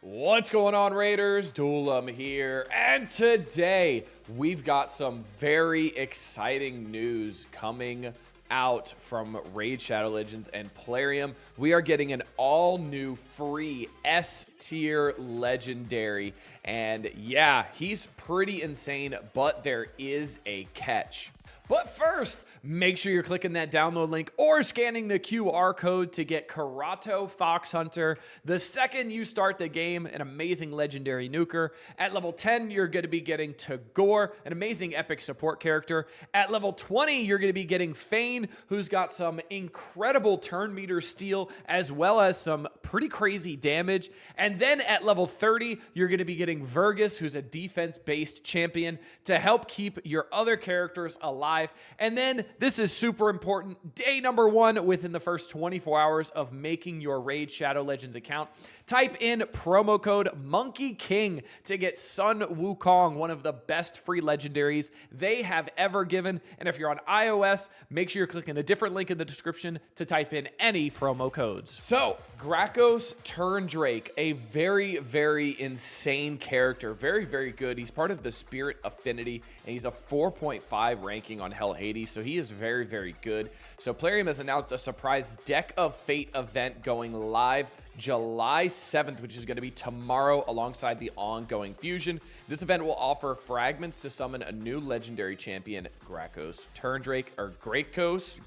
What's going on, Raiders? Doolum here, and today we've got some very exciting news coming out from Raid Shadow Legends and Plarium. We are getting an all-new free S-tier legendary, and yeah, he's pretty insane, but there is a catch. But first, make sure you're clicking that download link or scanning the QR code to get Karato Fox Hunter. The second you start the game, an amazing legendary nuker. At level 10, you're going to be getting Tagore, an amazing epic support character. At level 20, you're going to be getting Fane, who's got some incredible turn meter steal, as well as some pretty crazy damage. And then at level 30, you're going to be getting Vergus, who's a defense-based champion, to help keep your other characters alive. And then, this is super important, day number 1 within the first 24 hours of making your Raid Shadow Legends account, type in promo code Monkey King to get Sun Wukong, one of the best free legendaries they have ever given. And if you're on iOS, make sure you're clicking a different link in the description to type in any promo codes. So, Grakos Turndrake, a very, very insane character. Very, very good. He's part of the Spirit Affinity, and he's a 4.5 ranking on Hell Hades, so he is very, very good. So Plarium has announced a surprise Deck of Fate event going live July 7th, which is going to be tomorrow alongside the ongoing fusion. This event will offer fragments to summon a new legendary champion, Grakos Turndrake, or Grakos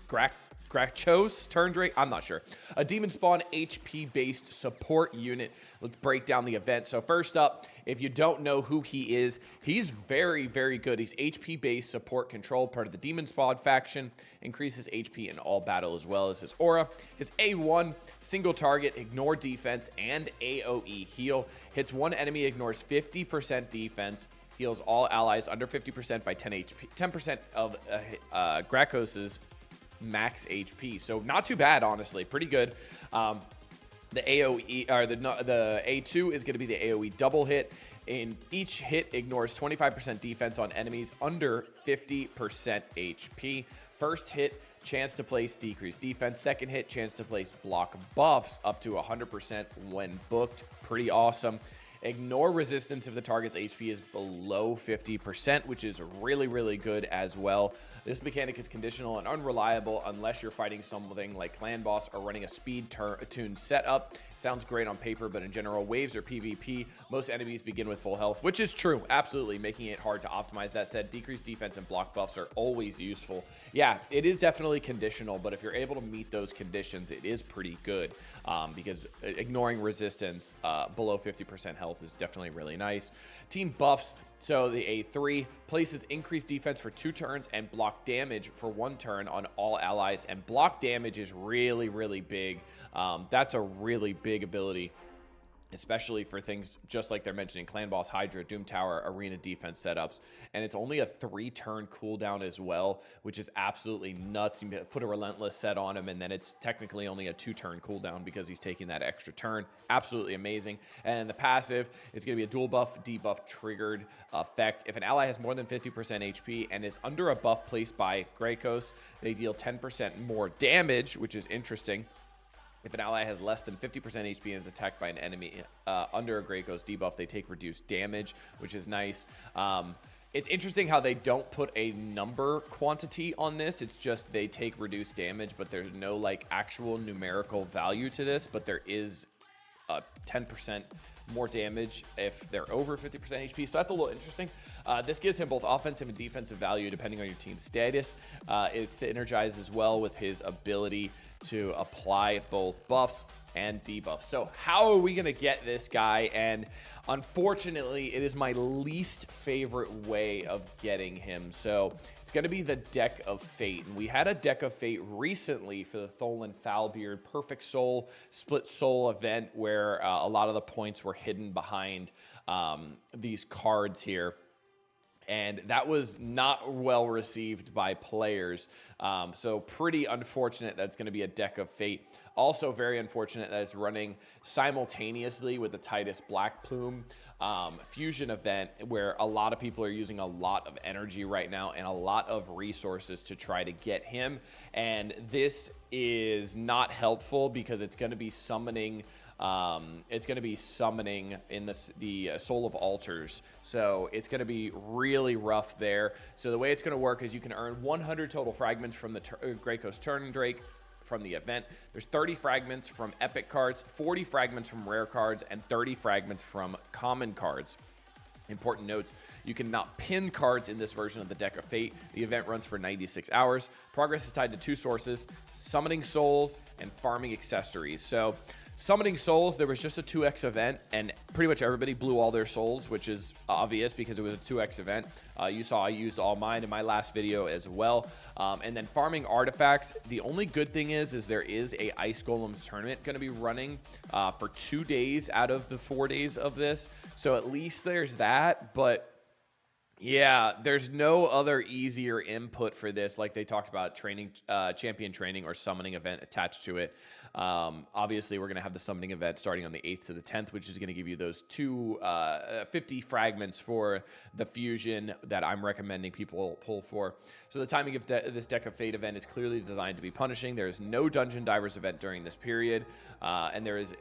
Turndrake, I'm not sure. A demon spawn HP-based support unit. Let's break down the event. So first up, if you don't know who he is, he's very, very good. He's HP-based support control, part of the demon spawn faction. Increases HP in all battle as well as his aura. His A1, single target, ignore defense, and AoE heal. Hits one enemy, ignores 50% defense. Heals all allies under 50% by 10 HP. 10% of Grakos's max HP, so not too bad, honestly, pretty good. The AoE or the A2 is going to be the AoE double hit. In each hit, ignores 25% defense on enemies under 50% HP. First hit, chance to place decreased defense. Second hit, chance to place block buffs up to 100% when booked. Pretty awesome. Ignore resistance if the target's HP is below 50%, which is really, really good as well. This mechanic is conditional and unreliable unless you're fighting something like Clan Boss or running a speed tuned setup. Sounds great on paper, but in general, waves or PvP, most enemies begin with full health, which is true, absolutely, making it hard to optimize. That said, decreased defense and block buffs are always useful. Yeah, it is definitely conditional, but if you're able to meet those conditions, it is pretty good, because ignoring resistance below 50% health is definitely really nice. Team buffs. So the A3 places increased defense for 2 turns and block damage for 1 turn on all allies. And block damage is really, really big. That's a really big ability, especially for things just like they're mentioning Clan Boss, Hydra, Doom Tower, Arena defense setups. And it's only a 3-turn cooldown as well, which is absolutely nuts. You put a Relentless set on him, and then it's technically only a 2-turn cooldown because he's taking that extra turn. Absolutely amazing. And the passive is going to be a dual buff, debuff triggered effect. If an ally has more than 50% HP and is under a buff placed by Grakos, they deal 10% more damage, which is interesting. If an ally has less than 50% HP and is attacked by an enemy under a Grakos debuff, they take reduced damage, which is nice. It's interesting how they don't put a number quantity on this. It's just they take reduced damage, but there's no like actual numerical value to this. But there is 10% more damage if they're over 50% HP, so that's a little interesting. This gives him both offensive and defensive value depending on your team's status. It synergizes well with his ability to apply both buffs and debuffs. So how are we going to get this guy? And unfortunately, it is my least favorite way of getting him. So it's going to be the Deck of Fate. And we had a Deck of Fate recently for the Tholen Foulbeard Perfect Soul Split Soul event where a lot of the points were hidden behind these cards here. And that was not well received by players. So pretty unfortunate that's going to be a Deck of Fate. Also very unfortunate that it's running simultaneously with the Titus Black Plume fusion event, where a lot of people are using a lot of energy right now and a lot of resources to try to get him. And this is not helpful because it's going to be summoning It's going to be summoning in the Soul of Altars. So it's going to be really rough there. So the way it's going to work is you can earn 100 total fragments from the Grey Coast Turn Drake from the event. There's 30 fragments from epic cards, 40 fragments from rare cards, and 30 fragments from common cards. Important notes, you cannot pin cards in this version of the Deck of Fate. The event runs for 96 hours. Progress is tied to 2 sources, summoning souls and farming accessories. So summoning souls, there was just a 2x event, and pretty much everybody blew all their souls, which is obvious because it was a 2x event. You saw I used all mine in my last video as well. And then farming artifacts, the only good thing is there is a Ice Golems tournament going to be running for 2 days out of the 4 days of this. So at least there's that, but yeah, there's no other easier input for this, like they talked about training, champion training or summoning event attached to it. Obviously, we're going to have the summoning event starting on the 8th to the 10th, which is going to give you those 50 fragments for the fusion that I'm recommending people pull for. So the timing of this Deck of Fate event is clearly designed to be punishing. There is no Dungeon Divers event during this period, and there is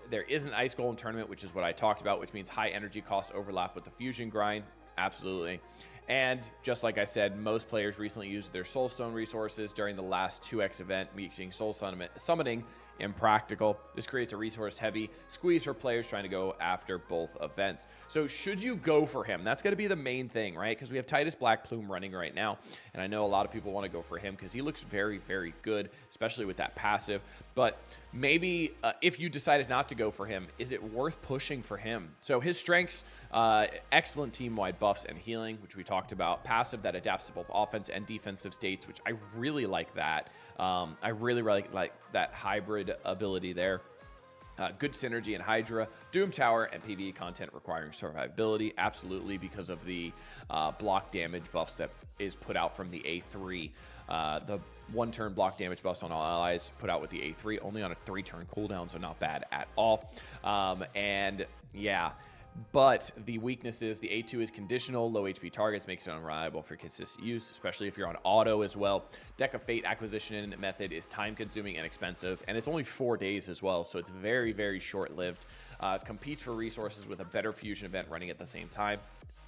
an Ice Golem tournament, which is what I talked about, which means high energy costs overlap with the fusion grind. Absolutely. And just like I said, most players recently used their Soulstone resources during the last 2x event, making Soul Summoning impractical. This creates a resource-heavy squeeze for players trying to go after both events. So should you go for him? That's going to be the main thing, right? Because we have Titus Blackplume running right now, and I know a lot of people want to go for him because he looks very, very good, especially with that passive. But maybe if you decided not to go for him, is it worth pushing for him? So his strengths, excellent team-wide buffs and healing, which we talked about. Passive that adapts to both offense and defensive states, which I really like that. I really like that hybrid ability there. Good synergy in Hydra, Doom Tower, and PvE content requiring survivability. Absolutely, because of the block damage buffs that is put out from the A3. The 1-turn block damage buffs on all allies put out with the A3, only on a 3-turn cooldown, so not bad at all. And yeah. But the weakness is the A2 is conditional. Low HP targets makes it unreliable for consistent use, especially if you're on auto as well. Deck of Fate acquisition method is time consuming and expensive, and it's only 4 days as well, so it's very, very short lived. Competes for resources with a better fusion event running at the same time.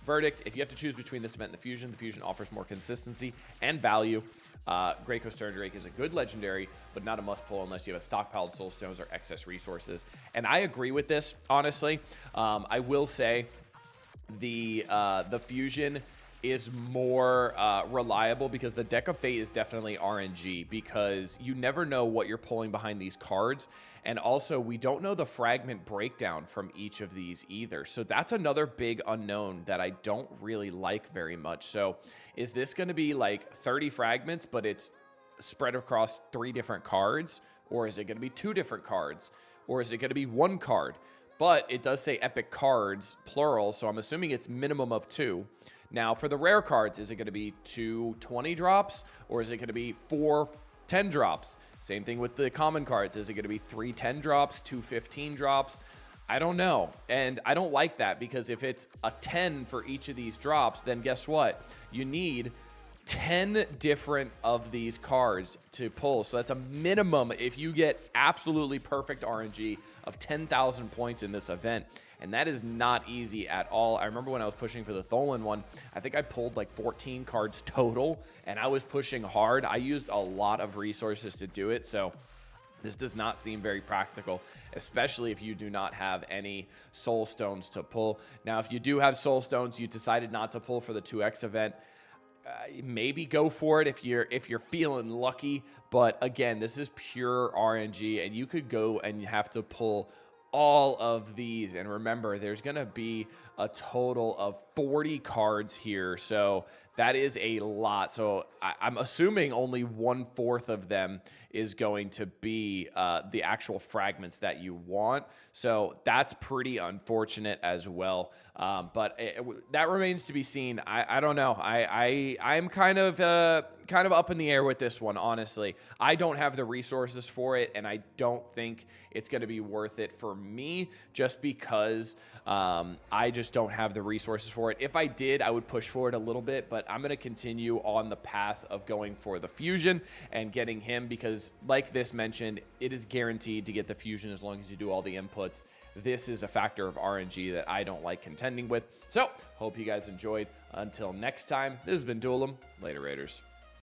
Verdict, if you have to choose between this event and the fusion offers more consistency and value. Grey Coast Turn Drake is a good legendary, but not a must pull unless you have a stockpiled soul stones or excess resources. And I agree with this, honestly. I will say the fusion is more reliable because the Deck of Fate is definitely RNG, because you never know what you're pulling behind these cards. And also, we don't know the fragment breakdown from each of these either. So that's another big unknown that I don't really like very much. So is this going to be like 30 fragments, but it's spread across 3 different cards? Or is it going to be 2 different cards? Or is it going to be 1 card? But it does say epic cards, plural, so I'm assuming it's minimum of 2. Now, for the rare cards, is it going to be 2 20 drops? Or is it going to be 4 10 drops? Same thing with the common cards. Is it going to be 3 10 drops, 2 15 drops? I don't know. And I don't like that, because if it's a 10 for each of these drops, then guess what? You need 10 different of these cards to pull. So that's a minimum, if you get absolutely perfect RNG, of 10,000 points in this event. And that is not easy at all. I remember when I was pushing for the Tholen one, I think I pulled like 14 cards total, and I was pushing hard. I used a lot of resources to do it, so this does not seem very practical, especially if you do not have any soul stones to pull. Now, if you do have soul stones, you decided not to pull for the 2x event, maybe go for it if you're feeling lucky. But again, this is pure RNG, and you could go and you have to pull all of these. And remember, there's gonna be a total of 40 cards here, so that is a lot. So I'm assuming only 1/4 of them is going to be the actual fragments that you want. So that's pretty unfortunate as well. But that remains to be seen. I don't know. I'm kind of up in the air with this one, honestly. I don't have the resources for it, and I don't think it's going to be worth it for me, just because I just don't have the resources for it. If I did, I would push for it a little bit, but I'm going to continue on the path of going for the fusion and getting him, because like this mentioned, it is guaranteed to get the fusion as long as you do all the inputs. this is a factor of RNG that I don't like contending with. So hope you guys enjoyed. Until next time, this has been Duelum. Later, Raiders.